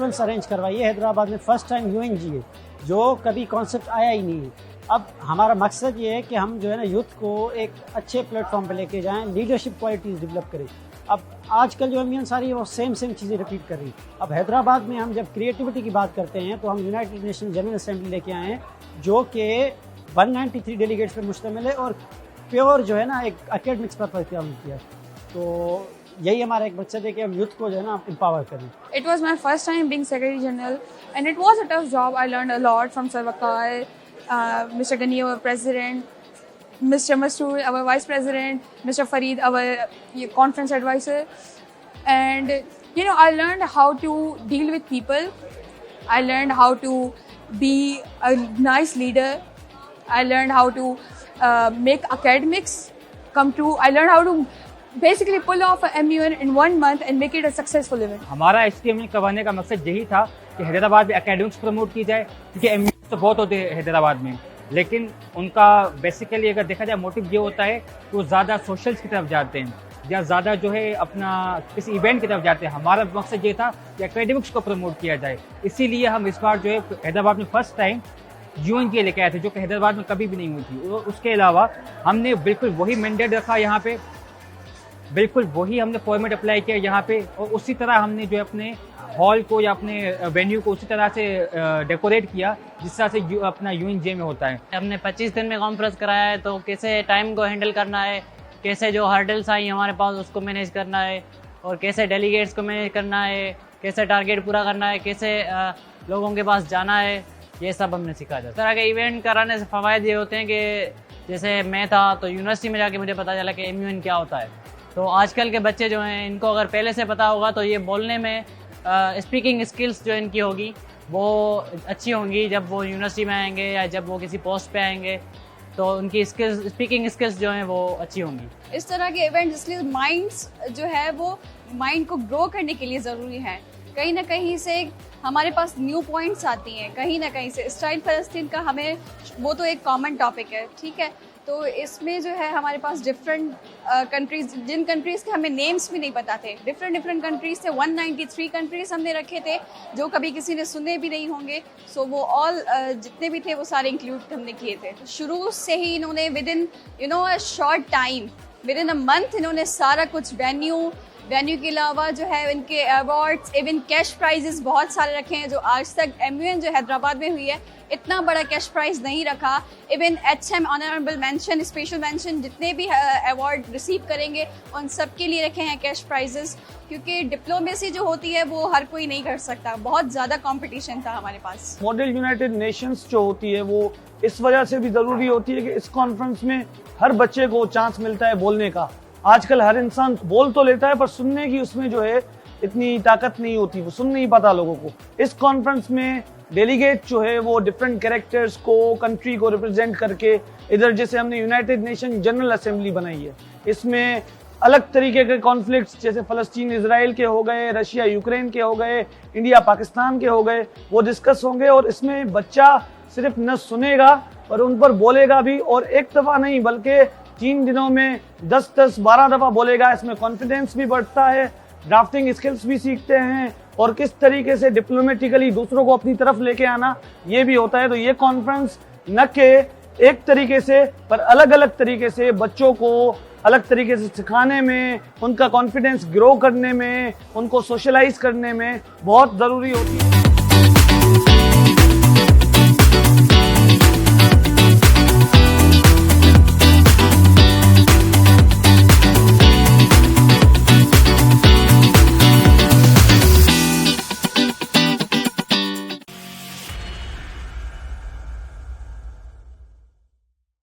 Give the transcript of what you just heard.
Conference arrange करवाई है हैदराबाद में, फर्स्ट टाइम UNGA, जो कभी कॉन्सेप्ट आया ही नहीं है। अब हमारा मकसद ये है कि हम जो है ना यूथ को एक अच्छे प्लेटफॉर्म पे लेके जाएं, लीडरशिप क्वालिटीज़ डेवलप करें। अब आजकल जो अमीन सारी वो सेम चीज़ें रिपीट कर रही। अब हैदराबाद में हम जब क्रिएटिविटी की बात करते हैं तो हम यूनाइटेड नेशन जनरल असेंबली लेके आए हैं, जो कि 193 डेलीगेट्स पर मुश्तमिल है और प्योर जो है ना एक एकेडमिक्स पर काम किया। तो यही हमारा एक मकसद है कि हम यूथ को जो है ना एम्पावर करें। It was my first time being Secretary General and it was a tough job. I learned a lot from Sir Waqar, Mr. Ghani, our President, Mr. Masood, our Vice President, Mr. Fareed, our conference advisor. And you know, I learned how to deal with people. I learned how to be a nice leader. I learned how to make academics come true. I learned how to basically pull off a MUN in 1 month and make it a successful event. हमारा HTML करवाने का मकसद यही था कि हैदराबाद में academics promote की जाए, क्योंकि MUN तो बहुत होते हैं हैदराबाद में, लेकिन उनका बेसिकली अगर देखा जाए मोटिव ये होता है कि वो ज़्यादा सोशल्स की तरफ जाते हैं या ज़्यादा जो है अपना किसी इवेंट की तरफ जाते हैं। हमारा मकसद ये था कि एकेडमिक्स को प्रमोट किया जाए, इसीलिए हम इस बार जो है हैदराबाद में फर्स्ट टाइम UNGA लेके आए थे, जो कि हैदराबाद में कभी भी नहीं हुई थी। और उसके अलावा हमने बिल्कुल वही मैंडेट रखा यहाँ पे, बिल्कुल वही हमने फॉर्मेट अप्लाई किया यहाँ पे, और उसी तरह हमने जो है अपने हॉल को या अपने वेन्यू को उसी तरह से डेकोरेट किया जिस तरह से अपना UNGA में होता है। हमने 25 दिन में कॉन्फ्रेंस कराया है, तो कैसे टाइम को हैंडल करना है, कैसे जो हर्डल्स आई हमारे पास उसको मैनेज करना है, और कैसे डेलीगेट्स को मैनेज करना है, कैसे टारगेट पूरा करना है, कैसे लोगों के पास जाना है, ये सब हमने सीखा था। इस तरह के इवेंट कराने से फ़वायद ये होते हैं कि जैसे मैं था तो यूनिवर्सिटी में जाके मुझे पता चला कि MUN क्या होता है। तो आजकल के बच्चे जो हैं, इनको अगर पहले से पता होगा तो ये बोलने में स्पीकिंग स्किल्स जो इनकी होगी वो अच्छी होंगी। जब वो यूनिवर्सिटी में आएंगे या जब वो किसी पोस्ट पे आएंगे तो उनकी स्किल्स, स्पीकिंग स्किल्स जो हैं वो अच्छी होंगी। इस तरह के इवेंट इसलिए माइंड्स जो है वो माइंड को ग्रो करने के लिए ज़रूरी है। कहीं ना कहीं से हमारे पास न्यू पॉइंट्स आती हैं, कहीं ना कहीं से स्टाइल फ़लस्तीन का हमें वो तो एक कॉमन टॉपिक है, ठीक है। तो इसमें जो है हमारे पास डिफरेंट कंट्रीज़, जिन कंट्रीज़ के हमें नेम्स भी नहीं पता थे, डिफरेंट कंट्रीज़ थे। 193 कंट्रीज़ हमने रखे थे जो कभी किसी ने सुने भी नहीं होंगे। सो वो ऑल जितने भी थे वो सारे इंक्लूड हमने किए थे। शुरू से ही इन्होंने with in a short time, with in a month इन्होंने सारा कुछ वेन्यू के अलावा जो है इनके अवार्ड्स, इवन कैश प्राइजेस बहुत सारे रखे हैं, जो आज तक MUN जो हैदराबाद में हुई है इतना बड़ा कैश प्राइज नहीं रखा। Even HM honourable mention, special mention, जितने भी अवार्ड रिसीव करेंगे उन सब के लिए रखे हैं कैश प्राइजेस, क्योंकि डिप्लोमेसी जो होती है वो हर कोई नहीं कर सकता। बहुत ज़्यादा कंपटीशन था हमारे पास। मॉडल यूनाइटेड नेशंस जो होती है वो इस वजह से भी ज़रूरी होती है कि इस कॉन्फ्रेंस में हर बच्चे को चांस मिलता है बोलने का। आजकल हर इंसान बोल तो लेता है पर सुनने की उसमें जो है इतनी ताकत नहीं होती, वो सुन नहीं पाता लोगों को। इस कॉन्फ्रेंस में डेलीगेट जो है वो डिफरेंट कैरेक्टर्स को, कंट्री को रिप्रेजेंट करके, इधर जैसे हमने यूनाइटेड नेशन जनरल असेंबली बनाई है, इसमें अलग तरीके के कॉन्फ्लिक्ट्स जैसे फ़लस्तीन इजराइल के हो गए, रशिया यूक्रेन के हो गए, इंडिया पाकिस्तान के हो गए, वो डिस्कस होंगे। और इसमें बच्चा सिर्फ न सुनेगा और उन पर बोलेगा भी, और एक दफ़ा नहीं बल्कि 3 दिनों में 10-10, 12 दफ़ा बोलेगा। इसमें कॉन्फिडेंस भी बढ़ता है, ड्राफ्टिंग स्किल्स भी सीखते हैं, और किस तरीके से डिप्लोमेटिकली दूसरों को अपनी तरफ लेके आना ये भी होता है। तो ये कॉन्फ्रेंस न के एक तरीके से पर अलग अलग तरीके से बच्चों को अलग तरीके से सिखाने में, उनका कॉन्फिडेंस ग्रो करने में, उनको सोशलाइज करने में बहुत ज़रूरी होती है।